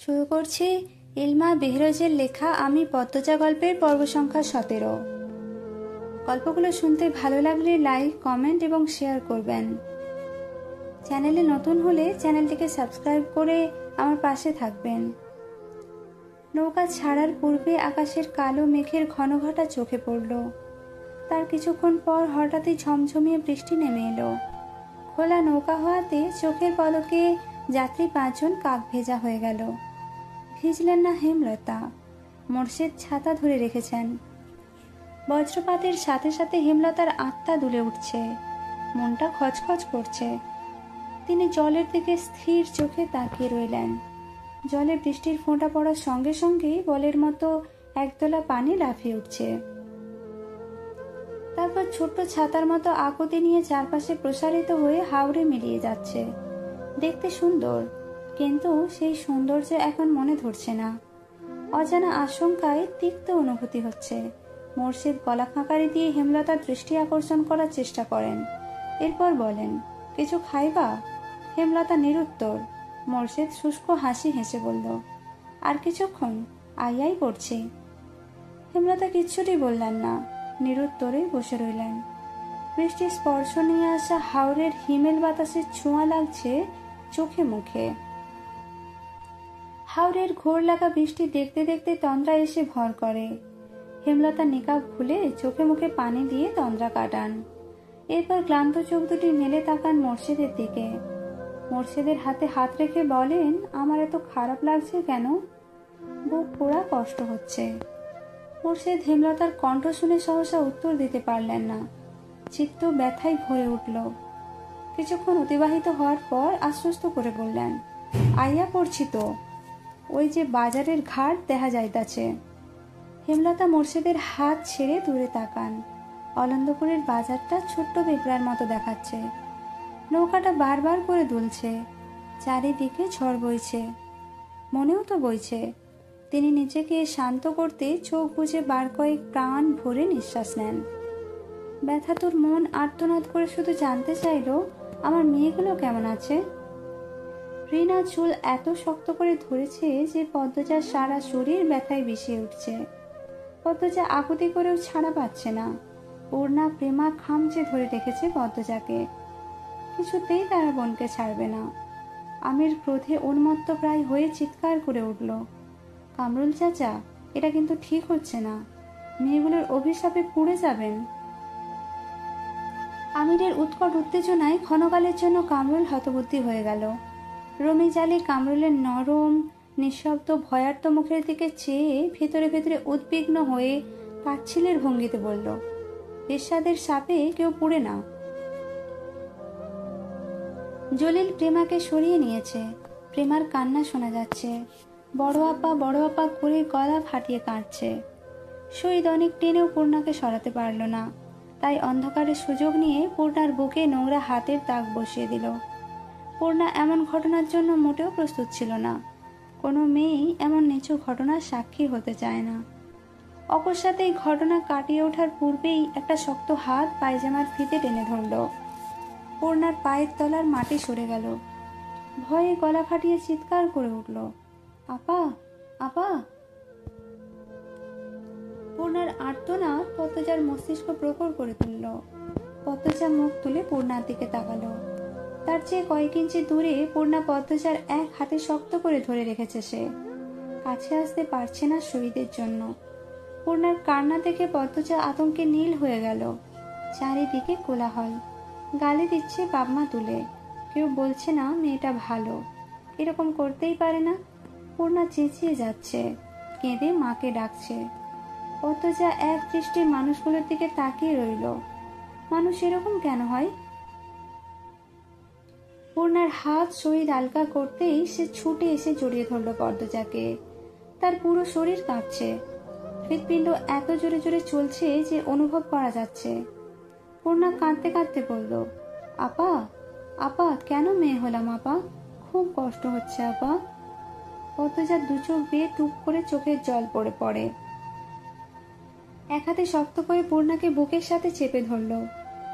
শুরু করছি ইলমা বেহরোজের লেখা আমি পদ্মজা গল্পের পর্ব সংখ্যা 17। গল্পগুলো শুনতে ভালো লাগলে লাইক, কমেন্ট এবং শেয়ার করবেন। চ্যানেলে নতুন হলে চ্যানেলটিকে সাবস্ক্রাইব করে আমার পাশে থাকবেন। নৌকা ছাড়ার পূর্বে আকাশের কালো মেঘের ঘনঘটা চোখে পড়ল। তার কিছুক্ষণ পর হঠাৎই ঝমঝমিয়ে বৃষ্টি নেমে এলো। খোলা নৌকা হওয়াতে চোখের পলকে যাত্রী 5 জন কাক ভেজা হয়ে গেল। ভিজলেন না হেমলতা। মোর্শেদ ছাতা ধরে রেখেছেন। বজ্রপাতের সাথে সাথে হেমলতার আত্মা দুলে উঠছে, মনটা খচখচ করছে। তিনি জলের দিকে স্থির চোখে তাকিয়ে রইলেন। জলে বৃষ্টির ফোঁটা পড়ার সঙ্গে সঙ্গেই বলের মতো একদলা পানি লাফিয়ে উঠছে। তারপর ছোট্ট ছাতার মতো আকতি নিয়ে চারপাশে প্রসারিত হয়ে হাওরে মিলিয়ে যাচ্ছে। দেখতে সুন্দর, কিন্তু সেই সৌন্দর্য এখন মনে ধরছে না। অজানা আশঙ্কায় তিক্ত অনুভূতি হচ্ছে। মোর্শেদ গলা খাঁকারি দিয়ে হেমলতার দৃষ্টি আকর্ষণ করার চেষ্টা করেন। এরপর বলেন, কিছু খাইবা? হেমলতা নিরুত্তর। মোর্শেদ শুষ্ক হাসি হেসে বলল, আর কিছুক্ষণ, আইয়াই করছি। হেমলতা কিচ্ছুটি বললেন না, নিরুত্তরেই বসে রইলেন। বৃষ্টির স্পর্শ নিয়ে আসা হাওরের হিমেল বাতাসের ছোঁয়া লাগছে চোখে মুখে। হাওরের ঘোর লাগা বৃষ্টি দেখতে দেখতে তন্দ্রা এসে ভর করে। হেমলতা নিকাব খুলে চোখে মুখে পানি দিয়ে তন্দ্রা কাটান। এরপর ক্লান্ত চোখ দুটি মেলে তাকান মোর্শেদের দিকে। মোর্শেদের হাতে হাত রেখে বলেন, আমার এত খারাপ লাগছে কেন? বুক পোড়া কষ্ট হচ্ছে। মোর্শেদ হেমলতার কণ্ঠ শুনে সহসা উত্তর দিতে পারলেন না। চিত্ত ব্যথায় ভরে উঠল। কিছুক্ষণ অতিবাহিত হওয়ার পর আশ্বস্ত করে বললেন, আইয়া পড়ছি তো, ওই যে বাজারের ঘাট দেখা যাইতাছে। হেমলতা মোর্শেদের হাত ছেড়ে দূরে তাকান। অলন্দপুরের বাজারটা ছোট্ট পিঁপড়ার মতো দেখাচ্ছে। নৌকাটা বারবার করে দুলছে। চারিদিকে ঝড় বইছে, মনেও তো বইছে। তিনি নিজেকে শান্ত করতে চোখ বুজে বার কয়েক প্রাণ ভরে নিঃশ্বাস নেন। ব্যথাতুর মন আর্তনাদ করে শুধু জানতে চাইল, আমার মেয়েগুলো কেমন আছে? রিনা চুল এত শক্ত করে ধরেছে যে পদ্মজার সারা শরীর ব্যথায় বিষিয়ে উঠছে। পদ্মজা আকুতি করেও ছাড়া পাচ্ছে না। পূর্ণা প্রেমা খামচে ধরে রেখেছে পদ্মজাকে। কিছুতেই তারা বোনকে ছাড়বে না। আমির ক্রোধে উন্মত্ত প্রায় হয়ে চিৎকার করে উঠল, কামরুল চাচা, এটা কিন্তু ঠিক হচ্ছে না। মেয়েগুলোর অভিশাপে পুড়ে যাবেন। আমিরের উৎকট উত্তেজনায় ক্ষণকালের জন্য কামরুল হতবুদ্ধি হয়ে গেল। রমি জালি কামরুলের নরম নিঃশব্দ ভয়ার্ত মুখের দিকে চেয়ে ভেতরে ভেতরে উদ্বিগ্ন হয়ে তাচ্ছিলের ভঙ্গিতে বলল, পেশাদের সাপে কেউ পুড়ে না। জলিল প্রেমাকে সরিয়ে নিয়েছে। প্রেমার কান্না শোনা যাচ্ছে। বড় আপা করে গলা ফাটিয়ে কাঁদছে। শহীদ অনেক টেনেও পূর্ণাকে সরাতে পারল না। তাই অন্ধকারের সুযোগ নিয়ে পূর্ণার বুকে নোংরা হাতের দাগ বসিয়ে দিল। পূর্ণা এমন ঘটনার জন্য মোটেও প্রস্তুত ছিল না। কোনো মেয়েই এমন নিচু ঘটনার সাক্ষী হতে চায় না। অকস্মাৎ এই ঘটনা কাটিয়ে ওঠার পূর্বেই একটা শক্ত হাত পায়জামার ফিতে টেনে ধরল। পূর্ণার পায়ের তলার মাটি সরে গেল। ভয়ে গলা ফাটিয়ে চিৎকার করে উঠল, আপা, আপা। পূর্ণার আর্তনাদ পদ্মজার মস্তিষ্ক প্রখর করে তুলল। পদ্মজা মুখ তুলে পূর্ণার দিকে তাকালো। তার চেয়ে কয়েক ইঞ্চি দূরে পূর্ণা পদ্মজার এক হাতে শক্ত করে ধরে রেখেছে। সে কাছে আসতে পারছে না শহীদের জন্য। পূর্ণার কান্না দেখে পদ্মজা আতঙ্কে নীল হয়ে গেল। চারিদিকে কোলাহল। গালি দিচ্ছে বাপমা তুলে। কেউ বলছে না মেয়েটা ভালো, এরকম করতেই পারে না। পূর্ণা চেঁচিয়ে যাচ্ছে, কেঁদে মাকে ডাকছে। পদ্মজা এক দৃষ্টি মানুষগুলোর দিকে তাকিয়ে রইল। মানুষ এরকম কেন হয়? পূর্ণার হাত শহীদ আলগা করতেই সে ছুটে এসে জড়িয়ে ধরল পদ্মজাকে। তার পুরো শরীর কাঁপছে। হৃৎপিণ্ড এত জোরে জোরে চলছে যে অনুভব করা যাচ্ছে। পূর্ণা কাঁদতে কাঁদতে বলল, আপা, আপা, কেন মেয়ে হলাম আপা? খুব কষ্ট হচ্ছে আপা। পদ্মজার দু চোখ বেয়ে টুপ করে চোখের জল পড়ে পড়ে। এক হাতে শক্ত করে পূর্ণাকে বুকের সাথে চেপে ধরল।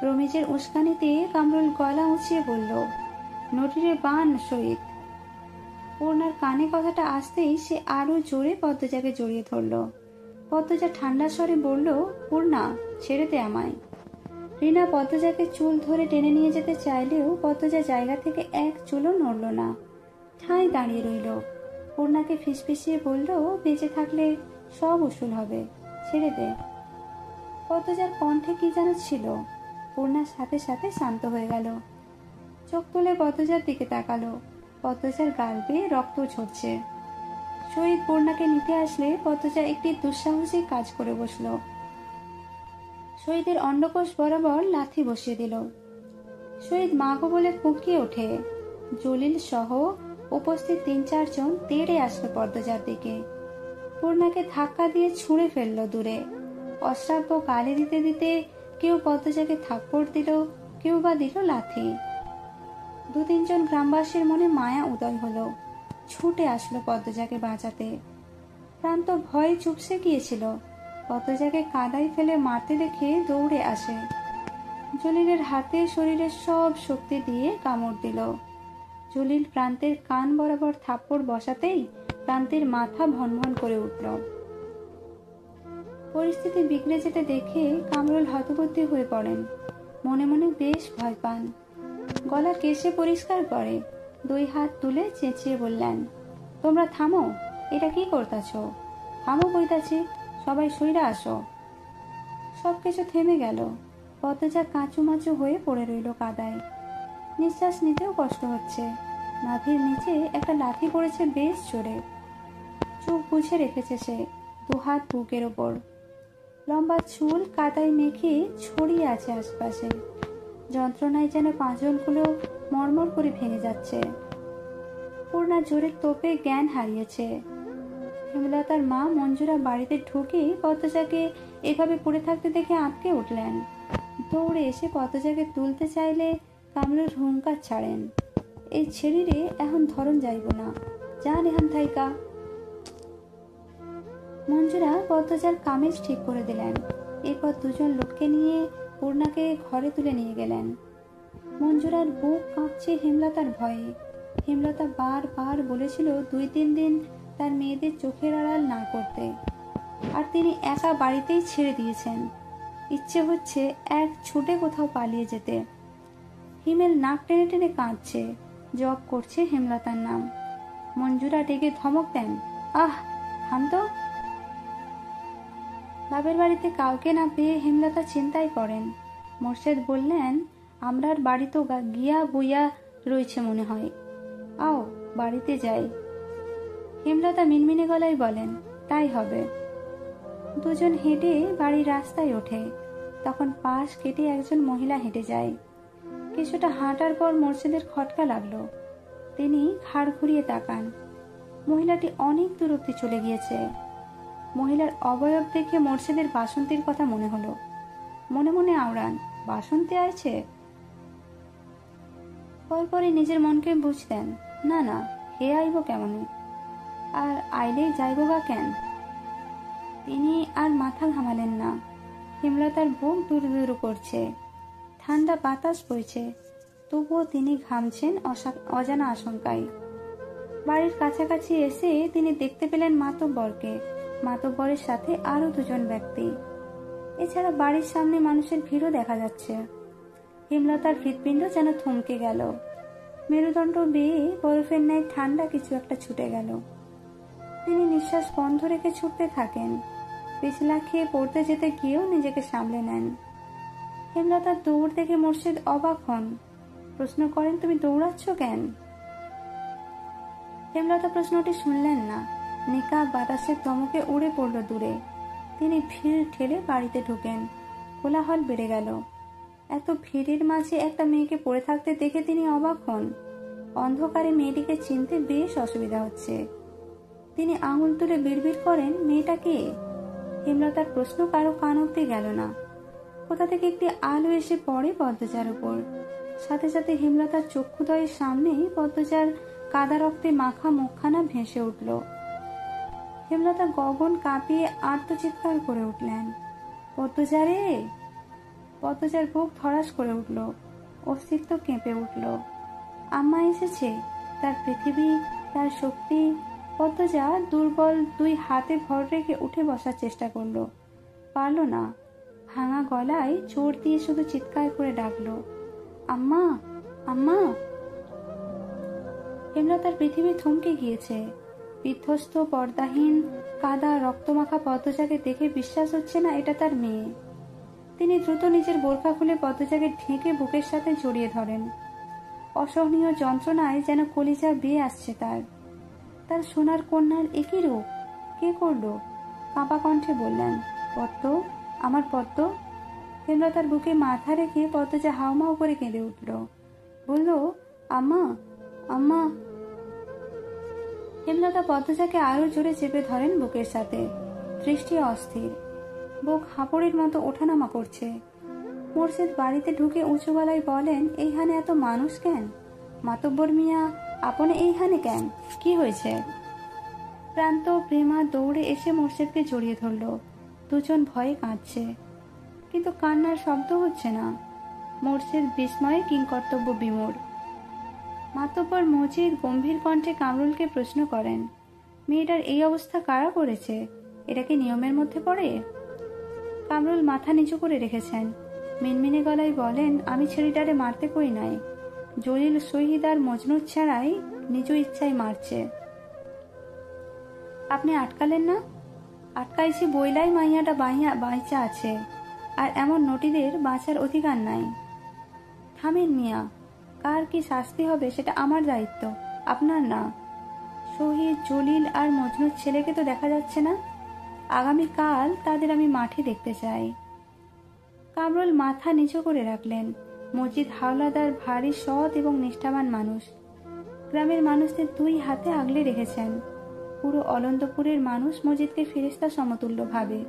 রমিজের উস্কানিতে কামরুল গলা উঁচিয়ে বলল, নটিরে বান শহীদ। পূর্ণার কানে কথাটা আসতেই সে আরো জোরে পদ্মজাকে জড়িয়ে ধরল। পদ্মজা ঠান্ডা স্বরে বলল, পূর্ণা, ছেড়ে দে আমায়। রিনা পদ্মজাকে চুল ধরে টেনে নিয়ে যেতে চাইলেও পদ্মজা জায়গা থেকে এক চুলও নড়ল না, ঠাঁই দাঁড়িয়ে রইল। পূর্ণাকে ফিসফিসিয়ে বলল, বেঁচে থাকলে সব উসুল হবে, ছেড়ে দে। পদ্মজার কণ্ঠে কি যেন ছিল। পূর্ণার সাথে সাথে শান্ত হয়ে গেল। চোখ তুলে পদ্মজার দিকে তাকালো। পদ্মজার গাল বেয়ে রক্ত ঝরছে। শহীদ পূর্ণাকে নিতে আসলে পদ্মজা একটি দুঃসাহসিক কাজ করে বসল। শহীদের অন্ডকোষ বরাবর লাথি বসিয়ে দিল। শহীদ মাগো বলে ফুঁকিয়ে ওঠে। জলিল সহ উপস্থিত ৩-৪ জন তেড়ে আসলো পদ্মজার দিকে। পূর্ণাকে ধাক্কা দিয়ে ছুঁড়ে ফেললো দূরে। অশ্রাব্য গালি দিতে দিতে কেউ পদ্মজাকে থাপ্পড় দিল, কেউ বা দিল লাথি। ২-৩ জন গ্রামবাসীর মনে মায়া উদয় হলো। ছুটে আসলো পদ্মজাকে বাঁচাতে। প্রান্ত ভয়ে চুপসে গিয়েছিল। পদ্মজাকে কাদায় ফেলে মারতে দেখে দৌড়ে আসে। জলিলের হাতে শরীরের সব শক্তি দিয়ে কামড় দিল। জলিল প্রান্তের কান বরাবর থাপ্পড় বসাতেই প্রান্তের মাথা ভনভন করে উঠল। পরিস্থিতি বিগড়ে যেতে দেখে কামরুল হতবুদ্ধি হয়ে পড়েন। মনে মনে বেশ ভয় পান। গলা কেশে পরিষ্কার করে 2 হাত তুলে চেঁচিয়ে বললেন, তোমরা থামো, এটা কি করতেছ? থামো কইতাছি, সবাই সইরা আসো। সবকিছু থেমে গেল। পদ্মজা কাঁচুমাচু হয়ে পড়ে রইল কাদায়। নিঃশ্বাস নিতেও কষ্ট হচ্ছে। নাভির নিচে একটা লাথি পড়েছে বেশ জোরে। চোখ বুঝে রেখেছে সে, 2 হাত বুকের ওপর। লম্বা চুল কাদায় মেখে ছড়িয়ে আছে আশপাশে। যন্ত্রণায় যেন পাঁজরগুলো মরমর করে ভেঙে যাচ্ছে। পূর্ণা জোরের তোপে জ্ঞান হারিয়েছে। হেমলতার মা মঞ্জুরা বাড়িতে ঢুকে পদ্মজাকে এভাবে পড়ে থাকতে দেখে আঁতকে উঠলেন। দৌড়ে এসে পদ্মজাকে তুলতে চাইলে কামরুল হুঙ্কার ছাড়েন, এই ছেড়িরে এখন ধরন যাইব না, যান এখান থাইকা। মঞ্জুরা পদ্মজার কামিজ ঠিক করে দিলেন। এরপর 2 জন লোককে নিয়ে পূর্ণাকে ঘরে তুলে নিয়ে গেলেন। মঞ্জুরার বুক কাঁপছে হেমলতার ভয়ে। হেমলতা বারবার বলেছিল 2-3 দিন তার মেয়েদের চোখের আড়াল না করতে, আর তিনি একা বাড়িতেই ছেড়ে দিয়েছেন। ইচ্ছে হচ্ছে এক ছুটে কোথাও পালিয়ে যেতে। হিমেল নাক টেনে টেনে কাঁদছে, জপ করছে হেমলতার নাম। মঞ্জুরা ডেকে ধমক দেন, আহ থাম তো। বাপের বাড়িতে কাউকে না পেয়ে হেমলতা চিন্তায় পড়েন। মোর্শেদ বললেন, আমরার বাড়ি তো গিয়া বইয়া রয়েছে মনে হয়, আও বাড়িতে যাই। হেমলতা মিনমিনে গলায় বলেন, তাই হবে। 2 জন হেঁটে বাড়ির রাস্তায় ওঠে। তখন পাশ কেটে একজন মহিলা হেঁটে যায়। কিছুটা হাঁটার পর মোর্শেদের খটকা লাগলো। তিনি ঘাড় ঘুরিয়ে তাকান। মহিলাটি অনেক দূর অব্দি চলে গিয়েছে। মহিলার অবয়ব দেখে মোর্শেদের বাসন্তীর কথা মনে হলো। মনে মনে আওড়ান, বাসন্তী আইছে। পরপরই নিজের মনকে বুঝতেন, না না, হে আইব কেমনে, আর আইলেই যাইব বা কেন। তিনি আর মাথা ঘামালেন না। হেমলতার বুক দুরু দুরু করছে, ঠান্ডা বাতাস বইছে, তবুও তিনি ঘামছেন অজানা আশঙ্কায়। বাড়ির কাছাকাছি এসে তিনি দেখতে পেলেন মাতব্বরকে, মাতব্বরের সাথে আরো 2 জন ব্যক্তি। এছাড়া বাড়ির সামনে মানুষের ভিড়ও দেখা যাচ্ছে। হেমলতার হৃৎপিণ্ড যেন থমকে গেল। মেরুদণ্ড বেয়ে বরফের ন্যায় ঠান্ডা কিছু একটা ছুটে গেল। তিনি নিঃশ্বাস বন্ধ রেখে ছুটতে থাকেন। পিছলা খেয়ে পড়তে যেতে গিয়েও নিজেকে সামলে নেন। হেমলতার দৌড় দেখে মোর্শেদ অবাক হন। প্রশ্ন করেন, তুমি দৌড়াচ্ছ কেন? হেমলতা প্রশ্নটি শুনলেন না। নিকাব বাতাসের ধমকে উড়ে পড়ল দূরে। তিনি ভিড় ঠেলে বাড়িতে ঢুকেন। কোলাহল বেড়ে গেল। এত ভিড়ের মাঝে একটা মেয়েকে পড়ে থাকতে দেখে তিনি অবাক হন। অন্ধকারে মেয়েটিকে চিনতে বেশ অসুবিধা হচ্ছে। তিনি আঙুল তুলে বিড়বিড় করেন, মেয়েটা কে? হেমলতার প্রশ্ন কারো কান অব্দি গেল না। কোথা থেকে একটি আলো এসে পড়ে পদ্মজার উপর। সাথে সাথে হেমলতার চক্ষুদয়ের সামনেই পদ্মজার কাদা রক্তে মাখা মুখখানা ভেসে উঠল। হেমলতা গগন কাঁপিয়ে আর্তচিৎকার করে উঠলেন, পদ্মজা রে! পদ্মজার বুক ধড়াস করে উঠল, অস্তিত্ব কেঁপে উঠল। আম্মা এসেছে। তার পৃথিবী তার শক্তি। পদ্মজা দুর্বল দুই হাতে ভর রেখে উঠে বসার চেষ্টা করলো, পারল না। ভাঙা গলায় জোর দিয়ে শুধু চিৎকার করে ডাকলো, আম্মা, আম্মা। হেমলতার পৃথিবী থমকে গিয়েছে। বিধ্বস্ত, পর্দাহীন, কাদা রক্তমাখা পদ্মজাকে দেখে বিশ্বাস হচ্ছে না এটা তার মেয়ে। তিনি দ্রুত নিজের বোরখা খুলে পদ্মজাকে ঢেকে বুকের সাথে জড়িয়ে ধরেন। অসহনীয় যন্ত্রণায় যেন কলিজা বেয়ে আসছে তার। তার সোনার কন্যার একই রূপ, কে করলো? কাঁপা কণ্ঠে বললেন, পদ্ম, আমার পদ্ম। হেমলতার বুকে মাথা রেখে পদ্মজা হাউমাউ করে কেঁদে উঠল, বলল, আম্মা, আম্মা। হেমলতা পদ্মজাকে আরো জোরে চেপে ধরেন বুকের সাথে। দৃষ্টি অস্থির, বুক হাঁপড়ের মতো ওঠানামা করছে। মোর্শেদ বাড়িতে ঢুকে উঁচু গলায় বলেন, এইখানে এত মানুষ কেন? মাতব্বর মিয়া আপনি এইখানে কেন? কি হয়েছে? প্রান্ত প্রেমা দৌড়ে এসে মোর্শেদকে জড়িয়ে ধরল। দুজন ভয়ে কাঁদছে, কিন্তু কান্নার শব্দ হচ্ছে না। মোর্শেদ বিস্ময়ে কিংকর্তব্য বিমূঢ়। মাতব্বর মজিদ গম্ভীর কণ্ঠে কামরুলকে প্রশ্ন করেন, মেয়েটার এই অবস্থা কারা করেছে? এটা কি নিয়মের মধ্যে পড়ে? কামরুল মাথা নিচু করে রেখেছেন, মিনমিনে গলায় বলেন, আমি ছেলেটারে মারতে কই নাই। জলিল শহীদ আর মজনুর ছাড়াই নিজ ইচ্ছায় মারছে। আপনি আটকালেন না? আটকাইছি বইলাই মাইয়াটা বাইচা আছে, আর এমন নটিদের বাঁচার অধিকার নাই। থামেন মিয়া, কার কি শাস্তি হবে সেটা আমার দায়িত্ব, আপনার না। শহীদ, জলিল আর মজনুর ছেলেকে তো দেখা যাচ্ছে না। আগামীকাল তাদের আমি মাঠে দেখতে চাই। কামরুল মাথা নিচু করে রাখলেন। মজিদ হাওলাদার ভারী সৎ এবং নিষ্ঠাবান মানুষ। গ্রামের মানুষদের দুই হাতে আগলে রেখেছেন। পুরো অলন্দপুরের মানুষ মজিদকে ফেরেশতা সমতুল্য ভাবে।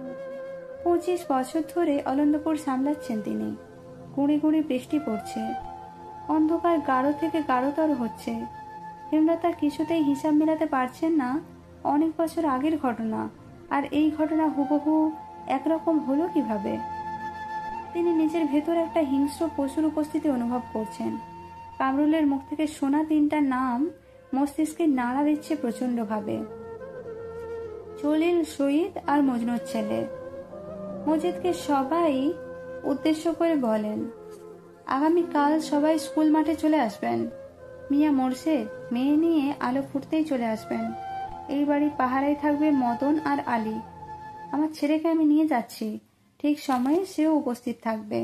25 বছর ধরে অলন্দপুর সামলাচ্ছেন তিনি। গুঁড়ি গুঁড়ি বৃষ্টি পড়ছে, অন্ধকার গাঢ় থেকে গাঢ়তর হচ্ছে। হেমলতা কিছুতেই হিসাব মেলাতে পারছেন না অনেক বছর আগের ঘটনা আর এই ঘটনা হুবহু একরকম হলো কিভাবে। তিনি নিজের ভেতর একটা হিংস্র পশুর উপস্থিতি অনুভব করছেন। কামরুলের মুখ থেকে শোনা তিনটা নাম মস্তিষ্কে নাড়া দিচ্ছে প্রচন্ডভাবে, জলিল, শহীদ আর মজনুর ছেলে। মজিদকে সবাই উদ্দেশ্য করে বলেন, আগামীকাল সবাই স্কুল মাঠে চলে আসবেন। মিয়া মোর্শেদ মেয়ে নিয়ে আলো ফুটতেই চলে আসবেন। এই বাড়ি পাহারায় থাকবে মদন আর আলী। আমার ছেলেকে আমি নিয়ে যাচ্ছি, ঠিক সময়ে সেও উপস্থিত থাকবে।